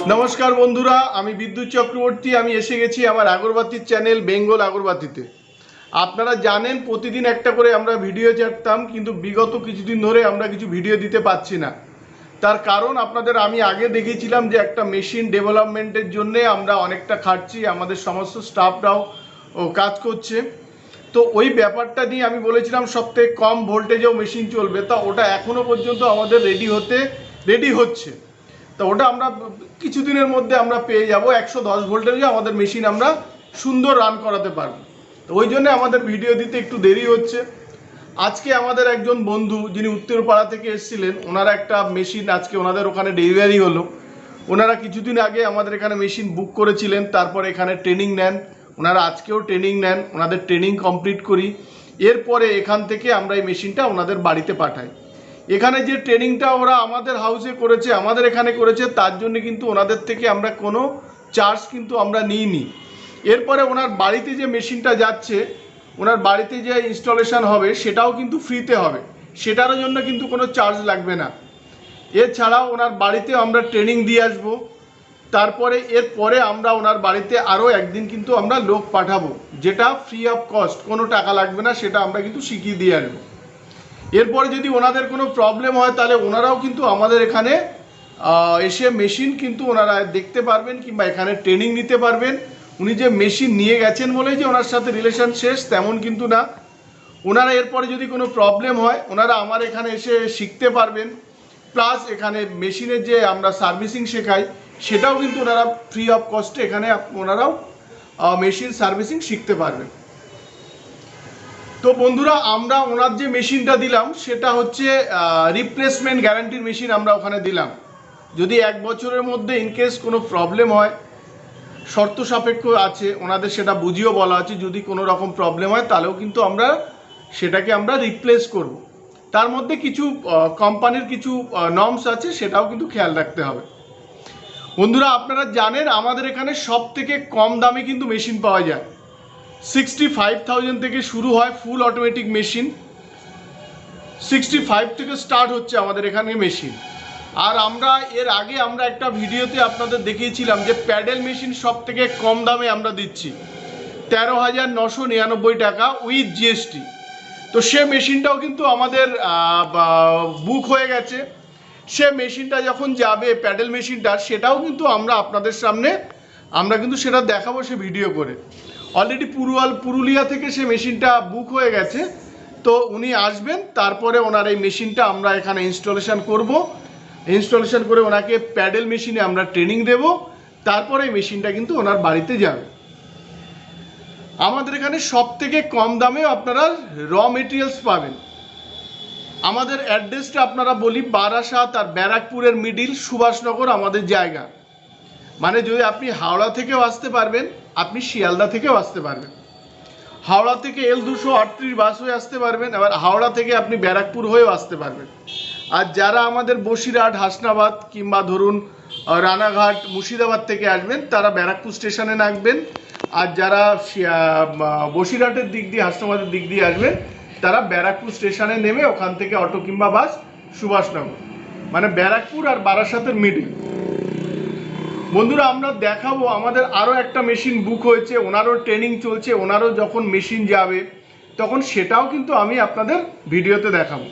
नमस्कार बंधुरा आमी विद्युत चक्रवर्ती आमी एसे गेছি আমার আগরবাতির চ্যানেল বেঙ্গল আগরবাতিতে। আপনারা জানেন প্রতিদিন একটা করে আমরা ভিডিও ছাড়তাম, কিন্তু বিগত কিছুদিন ধরে আমরা কিছু ভিডিও দিতে পারছি না। তার কারণ আপনাদের আমি আগে দেখিয়েছিলাম যে একটা মেশিন ডেভেলপমেন্টের জন্য আমরা অনেকটা খাটছি, আমাদের সমস্ত স্টাফরাও কাজ করছে। তো ওই ব্যাপারটা নিয়ে আমি বলেছিলাম সবথেকে কম ভোল্টেজেও মেশিন চলবে, তা ওটা এখনো পর্যন্ত আমাদের রেডি হচ্ছে। তো ওটা আমরা কিছুদিনের মধ্যে আমরা পেয়ে যাব। 110 ভোল্টেজে আমাদের মেশিন আমরা সুন্দর রান করাতে পারবো। তো ওই জন্য আমাদের ভিডিও দিতে একটু দেরি হচ্ছে। আজকে আমাদের একজন বন্ধু যিনি উত্তরপাড়া থেকে এসেছিলেন, ওনারা একটা মেশিন আজকে ওনাদের ওখানে ডেলিভারি হলো। ওনারা কিছুদিন আগে আমাদের এখানে মেশিন বুক করেছিলেন, তারপর এখানে ট্রেনিং নেন। ওনারা আজকেও ট্রেনিং নেন, ওনাদের ট্রেনিং কমপ্লিট করি। এরপরে এখান থেকে আমরা এই মেশিনটা ওনাদের বাড়িতে পাঠাই। এখানে যে ট্রেনিংটা ওরা আমাদের হাউসে করেছে, আমাদের এখানে করেছে, তার জন্য কিন্তু ওনাদের থেকে আমরা কোনো চার্জ কিন্তু আমরা নিইনি। এরপরে ওনার বাড়িতে যে মেশিনটা যাচ্ছে, ওনার বাড়িতে যে ইনস্টলেশন হবে সেটাও কিন্তু ফ্রিতে হবে, সেটার জন্য কিন্তু কোনো চার্জ লাগবে না। এছাড়াও ওনার বাড়িতে আমরা ট্রেনিং দিয়ে আসবো। তারপরে এরপরে আমরা ওনার বাড়িতে আরও একদিন কিন্তু আমরা লোক পাঠাবো, যেটা ফ্রি অফ কস্ট, কোনো টাকা লাগবে না, সেটা আমরা কিন্তু শিখিয়ে দিয়ে আসবো। এরপরে যদি ওনাদের কোনো প্রবলেম হয় তাহলে ওনারাও কিন্তু আমাদের এখানে এসে মেশিন কিন্তু ওনারা দেখতে পারবেন, কিংবা এখানে ট্রেনিং নিতে পারবেন। উনি যে মেশিন নিয়ে গেছেন বলেই যে ওনার সাথে রিলেশন শেষ তেমন কিন্তু না। ওনারা এরপরে যদি কোনো প্রবলেম হয় ওনারা আমার এখানে এসে শিখতে পারবেন। প্লাস এখানে মেশিনের যে আমরা সার্ভিসিং শেখাই সেটাও কিন্তু ওনারা ফ্রি অফ কস্টে এখানে ওনারাও মেশিন সার্ভিসিং শিখতে পারবেন। তো বন্ধুরা, আমরা ওনার যে মেশিনটা দিলাম সেটা হচ্ছে রিপ্লেসমেন্ট গ্যারান্টির মেশিন আমরা ওখানে দিলাম। যদি 1 বছরের মধ্যে ইনকেস কোনো প্রবলেম হয়, শর্ত সাপেক্ষ আছে, ওনাদের সেটা বুঝিয়েও বলা আছে, যদি কোনো রকম প্রবলেম হয় তাহলেও কিন্তু আমরা সেটাকে আমরা রিপ্লেস করব। তার মধ্যে কিছু কোম্পানির কিছু নর্মস আছে, সেটাও কিন্তু খেয়াল রাখতে হবে। বন্ধুরা, আপনারা জানেন আমাদের এখানে সব থেকে কম দামে কিন্তু মেশিন পাওয়া যায়। 65,000 থেকে শুরু হয় ফুল অটোমেটিক মেশিন। 65 থেকে স্টার্ট হচ্ছে আমাদের এখানে মেশিন। আর আমরা এর আগে আমরা একটা ভিডিওতে আপনাদের দেখিয়েছিলাম যে প্যাডেল মেশিন সব থেকে কম দামে আমরা দিচ্ছি 13,999 টাকা উইথ জিএসটি। তো সে মেশিনটাও কিন্তু আমাদের বুক হয়ে গেছে। সে মেশিনটা যখন যাবে প্যাডেল মেশিনটা, সেটাও কিন্তু আমরা আপনাদের সামনে আমরা কিন্তু সেটা দেখাবো সে ভিডিও করে। অলরেডি পুরুলিয়া থেকে সে মেশিনটা বুক হয়ে গেছে। তো উনি আসবেন, তারপরে ওনার এই মেশিনটা আমরা এখানে ইনস্টলেশন করব। ইনস্টলেশন করে ওনাকে প্যাডেল মেশিনে আমরা ট্রেনিং দেব, তারপরে এই মেশিনটা কিন্তু ওনার বাড়িতে যাবে। আমাদের এখানে সব থেকে কম দামেও আপনারা র মেটেরিয়ালস পাবেন। আমাদের অ্যাড্রেসটা আপনারা বলি, বারাসাত আর ব্যারাকপুরের মিডিল সুভাষনগর আমাদের জায়গা। মানে যদি আপনি হাওড়া থেকেও আসতে পারবেন, আপনি শিয়ালদা থেকেও আসতে পারবেন। হাওড়া থেকে L238 বাস হয়ে আসতে পারবেন, আবার হাওড়া থেকে আপনি ব্যারাকপুর হয়েও আসতে পারবেন। আর যারা আমাদের বসিরহাট, হাসনাবাদ কিংবা ধরুন রানাঘাট, মুর্শিদাবাদ থেকে আসবেন, তারা ব্যারাকপুর স্টেশনে নামবেন। আর যারা বসিরহাটের দিক দিয়ে, হাসনাবাদের দিক দিয়ে আসবেন, তারা ব্যারাকপুর স্টেশনে নেমে ওখান থেকে অটো কিংবা বাস সুভাষনগর, মানে ব্যারাকপুর আর বারাসাতের মিডিল। বন্ধুরা, আমরা দেখাবো আমাদের আরও একটা মেশিন বুক হয়েছে, ওনারও ট্রেনিং চলছে। ওনারও যখন মেশিন যাবে তখন সেটাও কিন্তু আমি আপনাদের ভিডিওতে দেখাবো।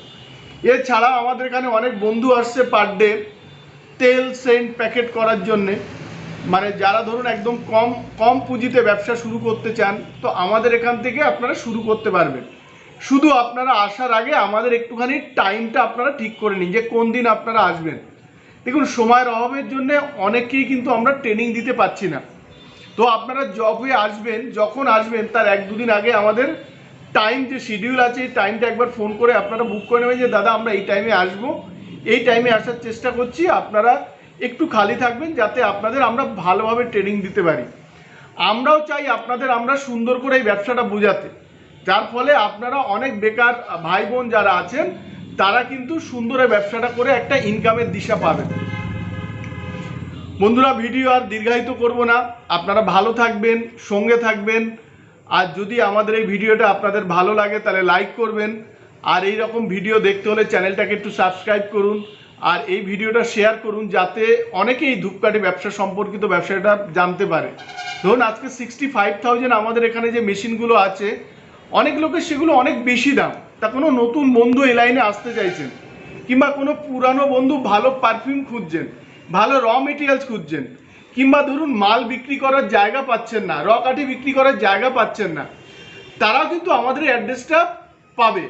এছাড়া আমাদের এখানে অনেক বন্ধু আসছে পার ডে তেল সেন্ট প্যাকেট করার জন্যে। মানে যারা ধরুন একদম কম পুঁজিতে ব্যবসা শুরু করতে চান, তো আমাদের এখান থেকে আপনারা শুরু করতে পারবেন। শুধু আপনারা আসার আগে আমাদের একটুখানি টাইমটা আপনারা ঠিক করে নিন যে কোন দিন আপনারা আসবেন। দেখুন, সময়ের অভাবের জন্য অনেকেই কিন্তু আমরা ট্রেনিং দিতে পারছি না। তো আপনারা যবে আসবেন, যখন আসবেন তার 1-2 দিন আগে আমাদের টাইম যে শিডিউল আছে এই টাইমটা একবার ফোন করে আপনারা বুক করে নেবেন যে দাদা আমরা এই টাইমে আসবো, এই টাইমে আসার চেষ্টা করছি। আপনারা একটু খালি থাকবেন যাতে আপনাদের আমরা ভালোভাবে ট্রেনিং দিতে পারি। আমরাও চাই আপনাদের আমরা সুন্দর করে এই ব্যবসাটা বোঝাতে, যার ফলে আপনারা অনেক বেকার ভাই বোন যারা আছেন তারা কিন্তু সুন্দর এই ব্যবসাটা করে একটা ইনকামের দিশা পাবেন। বন্ধুরা, ভিডিও আর দীর্ঘায়িত করব না, আপনারা ভালো থাকবেন, সঙ্গে থাকবেন। আর যদি আমাদের এই ভিডিওটা আপনাদের ভালো লাগে তাহলে লাইক করবেন, আর এই রকম ভিডিও দেখতে হলে চ্যানেলটাকে একটু সাবস্ক্রাইব করুন, আর এই ভিডিওটা শেয়ার করুন যাতে অনেকেই ধূপকাঠি ব্যবসা সম্পর্কিত ব্যবসাটা জানতে পারে। ধরুন আজকে 65,000 আমাদের এখানে যে মেশিনগুলো আছে, অনেক লোকের সেগুলো অনেক বেশি দাম। তা কোনো নতুন বন্ধু এই লাইনে আসতে চাইছেন, কিংবা কোনো পুরানো বন্ধু ভালো পারফিউম খুঁজছেন, ভালো র মেটেরিয়ালস খুঁজছেন, কিংবা ধরুন মাল বিক্রি করার জায়গা পাচ্ছেন না, র কাঠি বিক্রি করার জায়গা পাচ্ছেন না, তারাও কিন্তু আমাদের অ্যাড্রেসটা পাবে।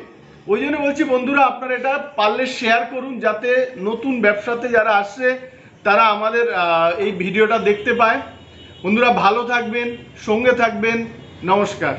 ওই জন্য বলছি বন্ধুরা, আপনারা এটা পারলে শেয়ার করুন যাতে নতুন ব্যবসাতে যারা আসছে তারা আমাদের এই ভিডিওটা দেখতে পায়। বন্ধুরা ভালো থাকবেন, সঙ্গে থাকবেন, নমস্কার।